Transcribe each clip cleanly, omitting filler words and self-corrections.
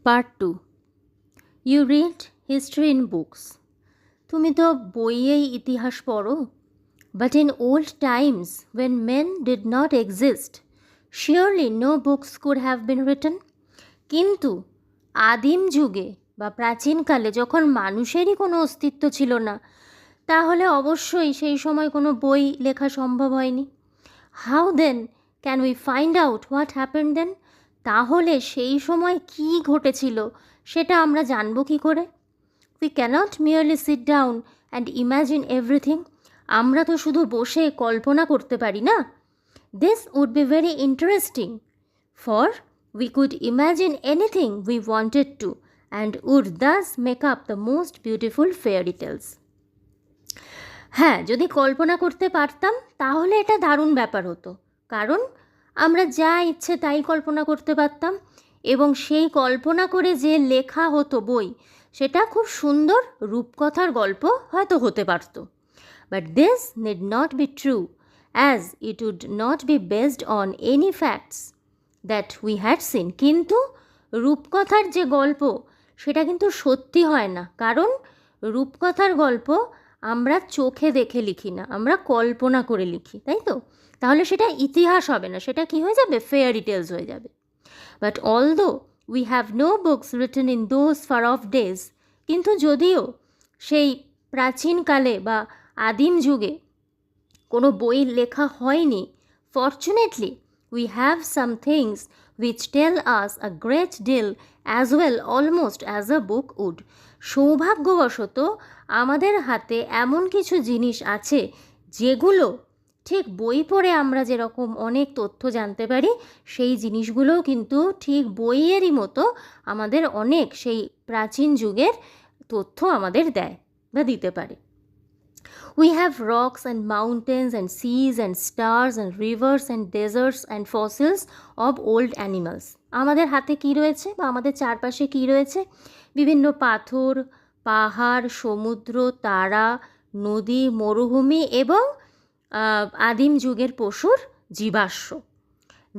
Part 2. You read history in books. তুমি তো বইয়েই ইতিহাস পড়ো। But in old times, when men did not exist, surely no books could have been written. কিন্তু আদিম যুগে বা প্রাচীনকালে যখন মানুষেরই কোনো অস্তিত্ব ছিল না, তাহলে অবশ্যই সেই সময় কোনো বই লেখা সম্ভব হয়নি। How then can we find out what happened then? তাহলে সেই সময় কী ঘটেছিল সেটা আমরা জানবো কী করে? We cannot merely sit down and imagine everything. আমরা তো শুধু বসে কল্পনা করতে পারি না। This would be very interesting, for we could imagine anything we wanted to and would thus make up the most beautiful fairy tales. হ্যাঁ, যদি কল্পনা করতে পারতাম তাহলে এটা দারুণ ব্যাপার হতো, কারণ আমরা যা ইচ্ছে তাই কল্পনা করতে পারতাম এবং সেই কল্পনা করে যে লেখা হতো বই, সেটা খুব সুন্দর রূপকথার গল্প হয়তো হতে পারত। But this need not be true, as it would not be based on any facts that we had seen. কিন্তু রূপকথার যে গল্প সেটা কিন্তু সত্যি হয় না, কারণ রূপকথার গল্প আমরা চোখে দেখে লিখি না, আমরা কল্পনা করে লিখি, তাই তো? তাহলে সেটা ইতিহাস হবে না, সেটা কি হয়ে যাবে? ফেয়ারি টেলস হয়ে যাবে। But although we have no books written in those far off days, কিন্তু যদিও সেই প্রাচীনকালে বা আদিম যুগে কোনো বই লেখা হয়নি, fortunately we have some things which tell us a great deal as well, almost as a book would. সৌভাগ্যবশত আমাদের হাতে এমন কিছু জিনিস আছে যেগুলো ঠিক বই পড়ে আমরা যেরকম অনেক তথ্য জানতে পারি, সেই জিনিসগুলোও কিন্তু ঠিক বইয়েরই মতো আমাদের অনেক সেই প্রাচীন যুগের তথ্য আমাদের দেয় বা দিতে পারে। We have rocks and mountains and seas and stars and rivers and deserts and fossils of old animals. আমাদের হাতে কী রয়েছে বা আমাদের চারপাশে কী রয়েছে? বিভিন্ন পাথর, পাহাড়, সমুদ্র, তারা, নদী, মরুভূমি এবং আদিম যুগের পশুর জীবাশ্ম।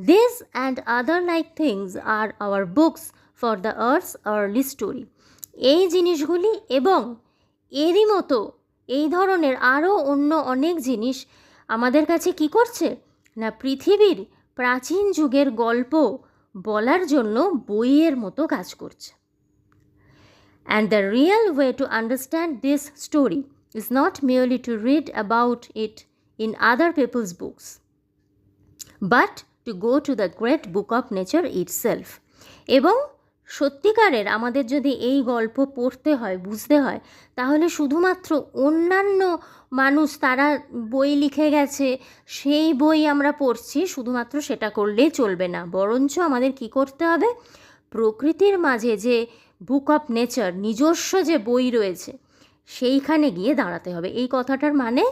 These and other like things are our books for the earth's early story. এই জিনিসগুলি এবং এরই মতো এই ধরনের আরও অন্য অনেক জিনিস আমাদের কাছে কি করছে না, পৃথিবীর প্রাচীন যুগের গল্প বলার জন্য বইয়ের মতো কাজ করছে। And the real way to understand this story is not merely to read about it in other people's books, but to go to the great book of nature itself. এবং সত্যিকারের আমাদের যদি এই গল্প পড়তে হয়, বুঝতে হয়, তাহলে শুধুমাত্র অন্যান্য মানুষ তারা বই লিখে গেছে সেই বই আমরা পড়ছি, শুধুমাত্র সেটা করলেই চলবে না, বরঞ্চ আমাদের কি করতে হবে? প্রকৃতির মাঝে যে বুক অফ নেচার, নিজস্ব যে বই রয়েছে, সেইখানে গিয়ে দাঁড়াতে হবে। এই কথাটার মানে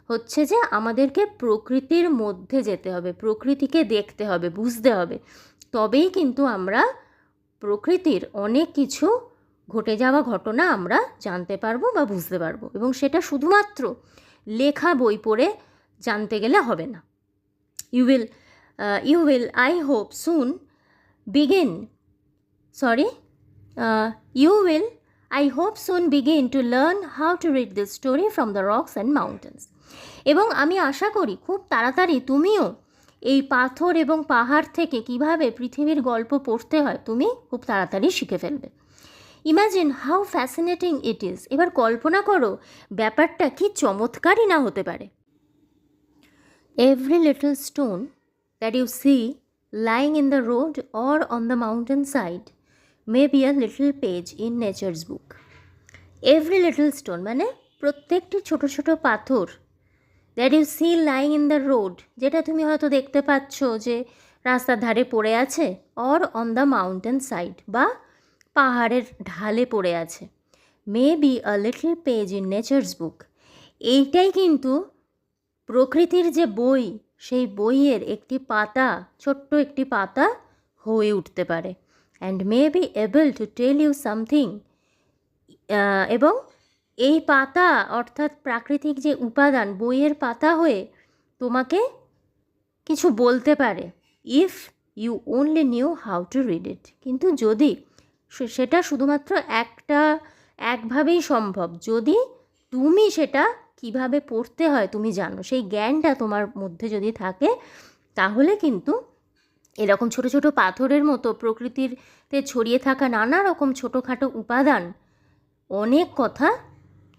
হচ্ছে যে আমাদেরকে প্রকৃতির মধ্যে যেতে হবে, প্রকৃতিকে দেখতে হবে, বুঝতে হবে, তবেই কিন্তু আমরা প্রকৃতির অনেক কিছু ঘটে যাওয়া ঘটনা আমরা জানতে পারবো বা বুঝতে পারবো, এবং সেটা শুধুমাত্র লেখা বই পড়ে জানতে গেলে হবে না। You will I hope soon begin to learn how to read this story from the rocks and mountains. এবং আমি আশা করি খুব তাড়াতাড়ি তুমিও এই পাথর এবং পাহাড় থেকে কিভাবে পৃথিবীর গল্প পড়তে হয় তুমি খুব তাড়াতাড়ি শিখে ফেলবে। Imagine how fascinating it is. এবার কল্পনা করো ব্যাপারটা কি চমৎকারই না হতে পারে। Every little stone that you see lying in the road or on the mountain side may be a little page in nature's book. Every little stone মানে প্রত্যেকটি ছোট ছোট পাথর, that you see lying in the road, যেটা তুমি হয়তো দেখতে পাচ্ছ যে রাস্তার ধারে পড়ে আছে, or on the mountain side বা পাহাড়ের ঢালে পড়ে আছে, may be a little page in nature's book. এইটাই কিন্তু প্রকৃতির যে বই, সেই বইয়ের একটি পাতা, ছোট্ট একটি পাতা হয়ে উঠতে পারে। And may be able to tell you something, এবং এই পাতা অর্থাৎ প্রাকৃতিক যে উপাদান বইয়ের পাতা হয়ে তোমাকে কিছু বলতে পারে, if you only knew how to read it. কিন্তু যদি সেটা শুধুমাত্র একভাবেই সম্ভব, যদি তুমি সেটা কিভাবে পড়তে হয় তুমি জানো, সেই জ্ঞানটা তোমার মধ্যে যদি থাকে, তাহলে কিন্তু এরকম ছোট ছোট পাথরের মতো প্রকৃতিতে ছড়িয়ে থাকা নানা রকম ছোটোখাটো উপাদান অনেক কথা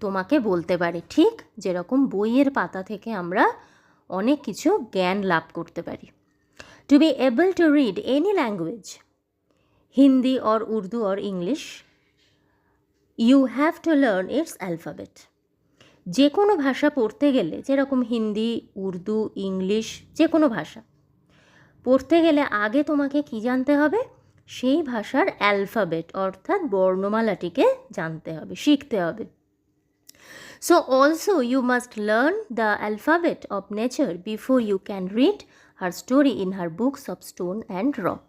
তোমাকে বলতে পারে, ঠিক যেরকম বইয়ের পাতা থেকে আমরা অনেক কিছু জ্ঞান লাভ করতে পারি। To be able to read any language, Hindi or Urdu or English, you have to learn its alphabet. যে কোনো ভাষা পড়তে গেলে, যেরকম হিন্দি, উর্দু, ইংলিশ, যে কোনো ভাষা পড়তে গেলে আগে তোমাকে কি জানতে হবে? সেই ভাষার অ্যালফাবেট অর্থাৎ বর্ণমালাটিকে জানতে হবে, শিখতে হবে। So also you must learn the alphabet of nature before you can read her story in her books of stone and rock.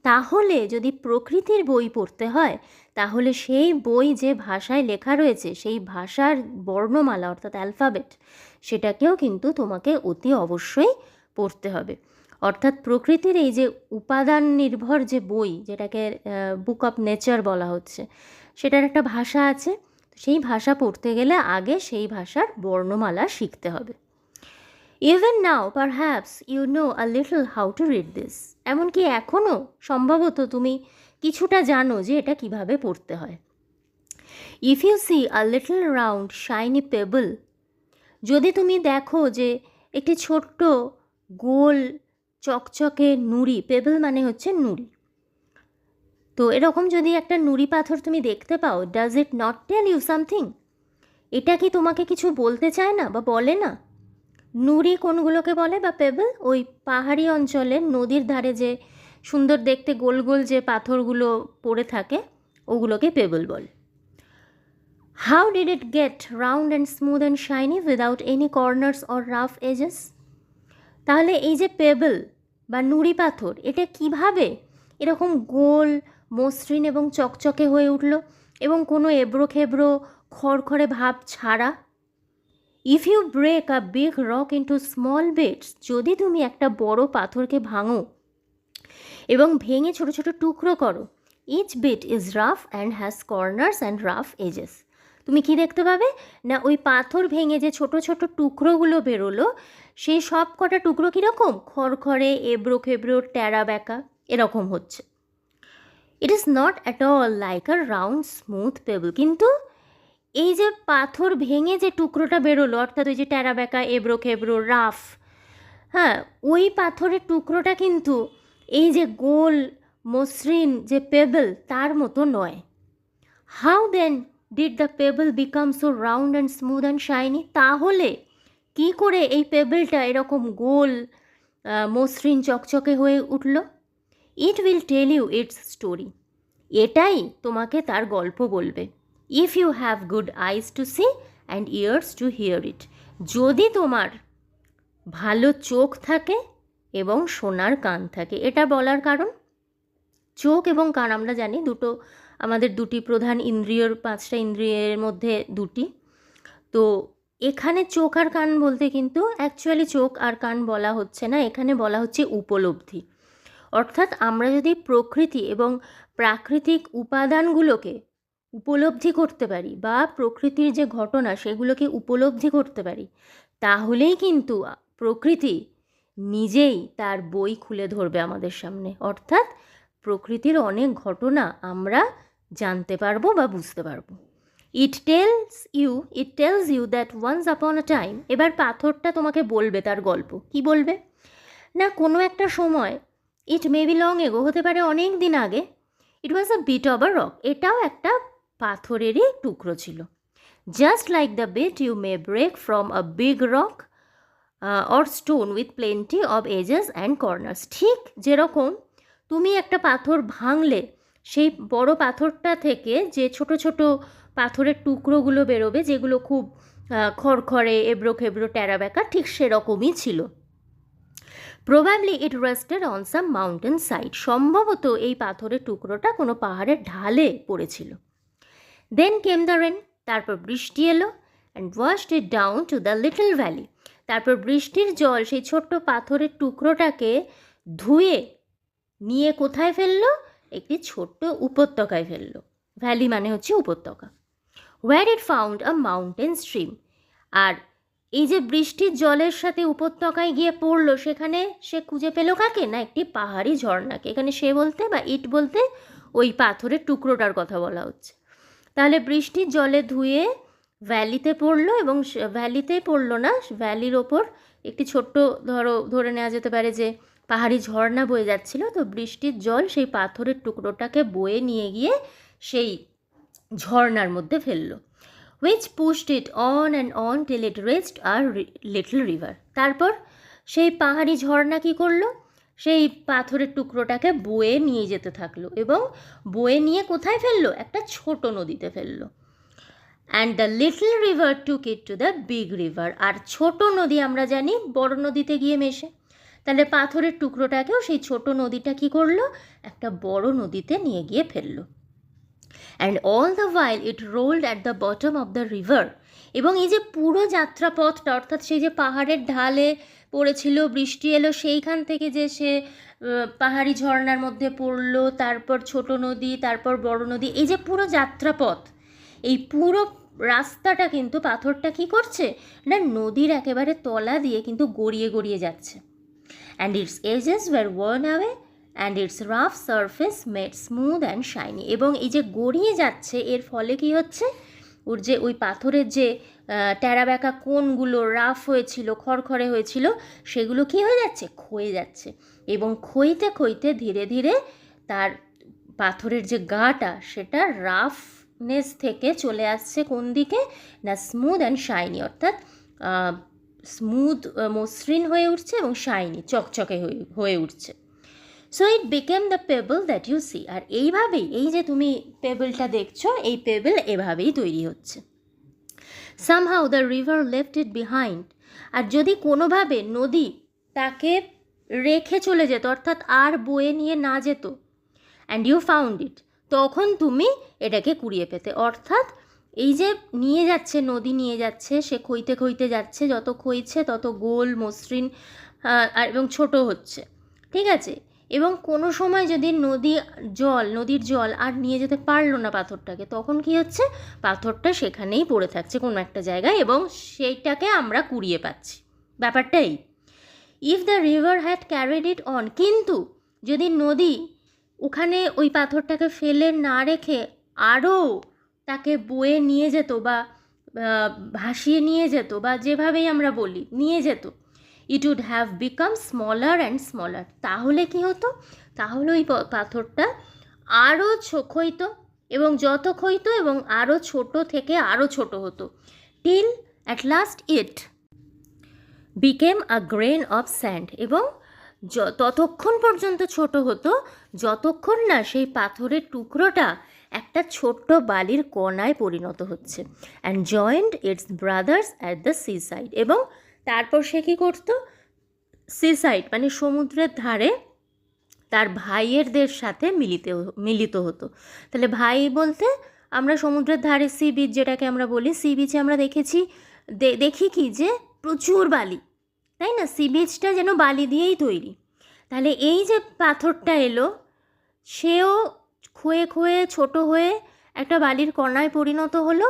তাহলে যদি প্রকৃতির বই পড়তে হয়, তাহলে সেই বই যে ভাষায় লেখা রয়েছে সেই ভাষার বর্ণমালা অর্থাৎ অ্যালফাবেট, সেটাকেও কিন্তু তোমাকে অতি অবশ্যই পড়তে হবে। অর্থাৎ প্রকৃতির এই যে উপাদান নির্ভর যে বই, যেটাকে বুক অফ নেচার বলা হচ্ছে, সেটার একটা ভাষা আছে। সেই ভাষা পড়তে গেলে আগে সেই ভাষার বর্ণমালা শিখতে হবে। Even now perhaps you know a little how to read this. এমনকি এখনও সম্ভবত তুমি কিছুটা জানো যে এটা কিভাবে পড়তে হয়। If you see a little round shiny pebble, যদি তুমি দেখো যে একটি ছোট্ট গোল চকচকে নুড়ি, পেবল মানে হচ্ছে নুড়ি, তো এরকম যদি একটা নুড়ি পাথর তুমি দেখতে পাও, does it not tell you something? এটা কি তোমাকে কিছু বলতে চায় না বা বলে না? নুড়ি কোনগুলোকে বলে বা পেবল? ওই পাহাড়ি অঞ্চলে নদীর ধারে যে সুন্দর দেখতে গোল গোল যে পাথরগুলো পড়ে থাকে, ওগুলোকে পেবল বলে। How did it get round and smooth and shiny without any corners or rough edges? তাহলে এই যে পেবল বা নুড়ি পাথর, এটা কিভাবে এরকম গোল, মসৃণ এবং চকচকে হয়ে উঠল এবং কোনো এবড়ো খেবড়ো খড়খড়ে ভাব ছাড়া? If you break a big rock into small bits, যদি তুমি একটা বড় পাথরকে ভাঙো এবং ভেঙে ছোট ছোট টুকরো করো, each bit is rough and has corners and rough edges, তুমি কি দেখতে পাবে না ওই পাথর ভেঙে যে ছোট ছোট টুকরোগুলো বেরোলো, সেই সব কটা টুকরো কীরকম খড়খড়ে, এবড়ো খেবড়ো, ট্যাড়া ব্যাকা এরকম হচ্ছে। It is not at all like a round smooth payable, কিন্তু এই যে পাথর ভেঙে যে টুকরোটা বেরোলো, অর্থাৎ ওই যে ট্যাড়া ব্যাকা, এবড়ো খেবড়ো, রাফ, হ্যাঁ, ওই পাথরের টুকরোটা কিন্তু এই যে গোল মসৃণ যে পেবল তার মতো নয়। How then did the pebble become so round and smooth and shiny? তাহলে কি করে এই পেবলটা এরকম গোল, মসৃণ চকচকে হয়ে উঠল? It will tell you its story, এটাই তোমাকে তার গল্প বলবে। If you have good eyes to see and ears to hear it, যদি তোমার ভালো চোখ থাকে এবং শোনার কান থাকে। এটা বলার কারণ, চোখ এবং কান আমরা জানি দুটো আমাদের দুটি প্রধান ইন্দ্রিয়র, 5টা ইন্দ্রিয়ের মধ্যে দুটি। তো এখানে চোখ আর কান বলতে কিন্তু অ্যাকচুয়ালি চোখ আর কান বলা হচ্ছে না, এখানে বলা হচ্ছে উপলব্ধি। অর্থাৎ আমরা যদি প্রকৃতি এবং প্রাকৃতিক উপাদানগুলোকে উপলব্ধি করতে পারি বা প্রকৃতির যে ঘটনা সেগুলোকে উপলব্ধি করতে পারি, তাহলেই কিন্তু প্রকৃতি নিজেই তার বই খুলে ধরবে আমাদের সামনে। অর্থাৎ প্রকৃতির অনেক ঘটনা আমরা জানতে পারবো বা বুঝতে পারবো। It tells you that once upon a time, এবার পাথরটা তোমাকে বলবে তার গল্প। কি বলবে না, কোনো একটা সময়, ইট মে বি লং এগো, হতে পারে অনেক দিন আগে, it was a bit of a rock, এটাও একটা পাথরেরই টুকরো ছিল। Just like the bit you may break from a big rock or stone with plenty of edges and corners, ঠিক যেরকম তুমি একটা পাথর ভাঙলে সেই বড় পাথরটা থেকে যে ছোট ছোট পাথরের টুকরোগুলো বেরোবে, যেগুলো খুব খড়খড়ে, এবড়ো খেবড়ো, ট্যাড়া ব্যাকা, ঠিক সেরকমই ছিল। Probably it rested on some mountain side, সম্ভবত এই পাথরের টুকরোটা কোনো পাহাড়ের ঢালে পড়েছিল। দেন কেম দ্য রেন, তারপর বৃষ্টি এলো, and washed it down to the little valley, তারপর বৃষ্টির জল সেই ছোট্ট পাথরের টুকরোটাকে ধুয়ে নিয়ে কোথায় ফেললো? একটি ছোট্ট উপত্যকায় ফেললো। ভ্যালি মানে হচ্ছে উপত্যকা। Where it found a mountain stream. আর এই যে বৃষ্টির জলের সাথে উপত্যকায় গিয়ে পড়লো, সেখানে সে খুঁজে পেল কাকে? না, একটি পাহাড়ি ঝর্ণাকে। এখানে সে বলতে বা ইট বলতে ওই পাথরের টুকরোটার কথা বলা হচ্ছে। তাহলে বৃষ্টির জলে ধুয়ে ভ্যালিতে পড়লো, এবং ভ্যালিতেই পড়লো না, ভ্যালির ওপর একটি ছোট্ট ধরে নেওয়া যেতে পারে যে পাহাড়ি ঝর্ণা বয়ে যাচ্ছিল। তো বৃষ্টির জল সেই পাথরের টুকরোটাকে বয়ে নিয়ে গিয়ে সেই ঝর্ণার মধ্যে ফেললো। which pushed it on and on till it reached a little river. তারপর সেই পাহাড়ি ঝর্ণা কী করলো? সেই পাথরের টুকরোটাকে বয়ে নিয়ে যেতে থাকলো, এবং বয়ে নিয়ে কোথায় ফেললো? একটা ছোট নদীতে ফেললো। And the little river took it to the big river. আর ছোট নদী আমরা জানি বড় নদীতে গিয়ে মেশে, তাহলে পাথরের টুকরোটাকেও সেই ছোট নদীটা কী করলো? একটা বড় নদীতে নিয়ে গিয়ে ফেললো। And all the while it ruled at the bottom of the river. এবং এই যে পুরো যাত্রাপথটা, অর্থাৎ সেই যে পাহাড়ের ঢালে পড়েছিল, বৃষ্টি এলো, সেইখান থেকে যে সে পাহাড়ি ঝর্ণার মধ্যে পড়লো, তারপর ছোট নদী, তারপর বড় নদী, এই যে পুরো যাত্রাপথ, এই পুরো রাস্তাটা কিন্তু পাথরটা কী করছে? না, নদীর একেবারে তলা দিয়ে কিন্তু গড়িয়ে গড়িয়ে যাচ্ছে। And its edges were worn away and its rough surface made smooth and shiny. এবং এই যে গড়িয়ে যাচ্ছে, এর ফলে কি হচ্ছে? ওর যে ওই পাথরের যে ট্যাড়াব্যাকা কোণগুলো রাফ হয়েছিল, খড়খড়ে হয়েছিল, সেগুলো কি হয়ে যাচ্ছে? ক্ষয়ে যাচ্ছে। এবং ক্ষইতে ক্ষইতে ধীরে ধীরে তার পাথরের যে গাটা, সেটা রাফনেস থেকে চলে আসছে কোন দিকে? না, স্মুথ অ্যান্ড শাইনি, অর্থাৎ স্মুথ মসৃণ হয়ে উঠছে এবং শাইনি চকচকে হয়ে উঠছে। So it became the pebble that you see. আর এইভাবেই, এই যে তুমি পেবলটা দেখছো, এই পেবল এভাবেই তৈরি হচ্ছে। Somehow the river left it behind. আর যদি কোনোভাবে নদী তাকে রেখে চলে যেত, অর্থাৎ আর বয়ে নিয়ে না যেত, অ্যান্ড ইউ ফাউন্ড ইট, তখন তুমি এটাকে কুড়িয়ে পেতে। অর্থাৎ এই যে নিয়ে যাচ্ছে, নদী নিয়ে যাচ্ছে, সে ক্ষইতে ক্ষইতে যাচ্ছে, যত ক্ষইছে তত গোল মসৃণ এবং ছোট হচ্ছে, ঠিক আছে। এবং কোনো সময় যদি নদীর জল আর নিয়ে যেতে পারলো না পাথরটাকে, তখন কি হচ্ছে? পাথরটা সেখানেই পড়ে থাকছে কোনো একটা জায়গায়, এবং সেইটাকে আমরা কুড়িয়ে পাচ্ছি। ব্যাপারটাই, if the river had carried it on, কিন্তু যদি নদী ওখানে ওই পাথরটাকে ফেলে না রেখে আরও তাকে বয়ে নিয়ে যেত, বা ভাসিয়ে নিয়ে যেত, বা যেভাবেই আমরা বলি নিয়ে যেত, it would have become smaller and smaller. তাহলে কি হতো? তাহলে ওই পাথরটা আরও ক্ষইত, এবং যত ক্ষইত এবং আরও ছোট থেকে আরও ছোট হতো, till at last it became a grain of sand. এবং ততক্ষণ পর্যন্ত ছোট হতো যতক্ষণ না সেই পাথরের টুকরোটা একটা ছোট্ট বালির কণায় পরিণত হচ্ছে। And joined it's brothers at the sea side. এবং তারপর সে কী করতো? সি সাইড মানে সমুদ্রের ধারে তার ভাইয়েরদের সাথে মিলিত হতো। তাহলে ভাই বলতে আমরা সমুদ্রের ধারে সি বিচ, যেটাকে আমরা বলি, সি বিচে আমরা দেখি কি যে প্রচুর বালি, তাই না? সি বিচটা যেন বালি দিয়েই তৈরি। তাহলে এই যে পাথরটা এলো, সেও ক্ষয়ে ক্ষয়ে ছোট হয়ে একটা বালির কণায় পরিণত হলো,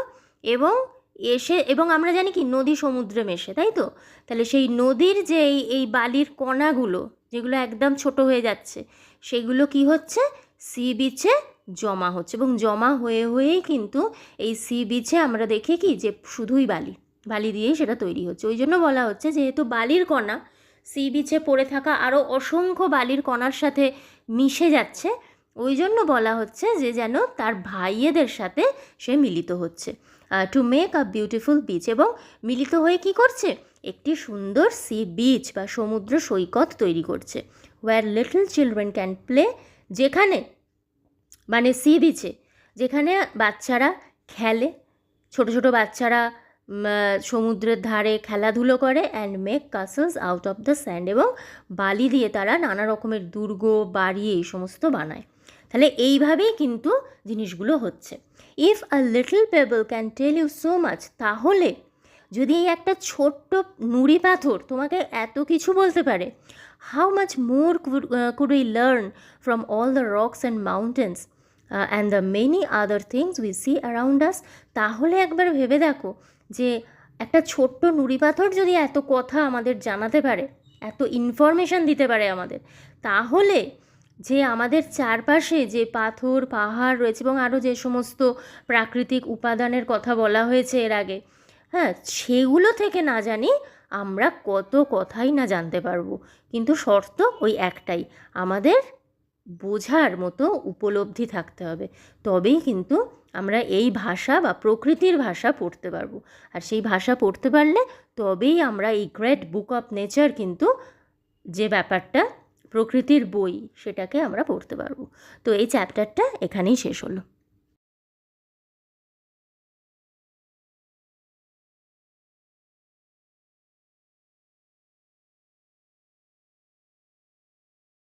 এবং আমরা জানি কি নদী সমুদ্রে মেশে, তাই তো? তাহলে সেই নদীর যে এই বালির কণাগুলো যেগুলো একদম ছোট হয়ে যাচ্ছে, সেগুলো কি হচ্ছে? সি বিচে জমা হচ্ছে, এবং জমা হয়ে হয়েই কিন্তু এই সি বিচে আমরা দেখি কি যে শুধুই বালি দিয়েই সেটা তৈরি হচ্ছে। ওই জন্য বলা হচ্ছে, যেহেতু বালির কণা সি বিচে পড়ে থাকা আরও অসংখ্য বালির কণার সাথে মিশে যাচ্ছে, ওই জন্য বলা হচ্ছে যে যেন তার ভাইয়েদের সাথে সে মিলিত হচ্ছে, to make a beautiful beach. এবং মিলিত হয়ে কি করছে? একটি সুন্দর সি বিচ বা সমুদ্র সৈকত তৈরি করছে। Where little children can play, যেখানে মানে সি বিচে যেখানে বাচ্চারা খেলে, ছোট ছোট বাচ্চারা সমুদ্রের ধারে খেলাধুলো করে, and make castles out of the sand, এবং বালি দিয়ে তারা নানা রকমের দুর্গ, বাড়ি, এই সমস্ত বানায়। তাহলে এইভাবেই কিন্তু জিনিসগুলো হচ্ছে। If a little pebble can tell you so much, তাহলে যদি এই একটা ছোট্ট নুড়ি পাথর তোমাকে এত কিছু বলতে পারে, how much more could we learn from all the rocks and mountains and the many other things we see around us. তাহলে একবার ভেবে দেখো যে একটা ছোট্ট নুড়ি পাথর যদি এত কথা আমাদের জানাতে পারে, এত ইনফরমেশান দিতে পারে আমাদের, তাহলে যে আমাদের চারপাশে যে পাথর পাহাড় রয়েছে এবং আরও যে সমস্ত প্রাকৃতিক উপাদানের কথা বলা হয়েছে এর আগে, হ্যাঁ, সেগুলো থেকে না জানি আমরা কত কথাই না জানতে পারবো। কিন্তু শর্ত ওই একটাই, আমাদের বোঝার মতো উপলব্ধি থাকতে হবে, তবেই কিন্তু আমরা এই ভাষা বা প্রকৃতির ভাষা পড়তে পারবো। আর সেই ভাষা পড়তে পারলে তবেই আমরা এই গ্রেট বুক অফ নেচার কিন্তু যে ব্যাপারটা প্রকৃতির বই, সেটাকে আমরা পড়তে পারবো। তো এই চ্যাপ্টারটা এখানেই শেষ হলো।